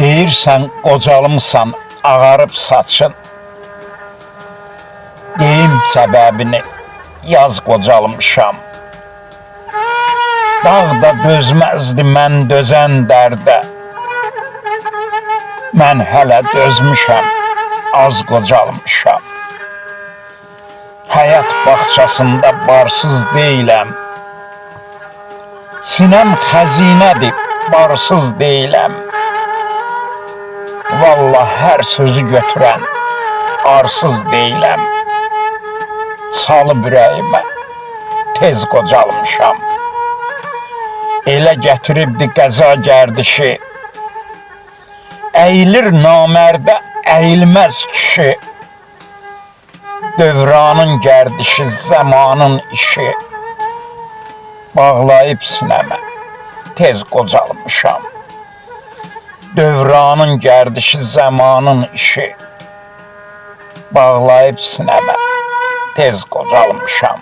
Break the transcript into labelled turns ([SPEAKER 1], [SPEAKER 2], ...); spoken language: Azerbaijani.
[SPEAKER 1] Deyirsən qocalımsan, ağarıb saçın. Deyim səbəbini, yaz qocalmışam. Dağda dözməzdi mən dözən dərdə. Mən hələ dözmüşəm, az qocalmışam. Həyat bağçasında barsız deyiləm. Sinəm xəzinədir, barsız deyiləm. Vallah hər sözü götürən, arsız deyiləm. Salıb ürəyimə, tez qocalmışam. Elə gətiribdi qəza gərdişi. Əyilir namərdə, əyilməz kişi. Dövranın gərdişi, zamanın işi. Bağlayıb sinəmə, tez qocalmışam. Dövranın gərdişi, zamanın işi. Bağlayıb sinəmə, tez qocalmışam.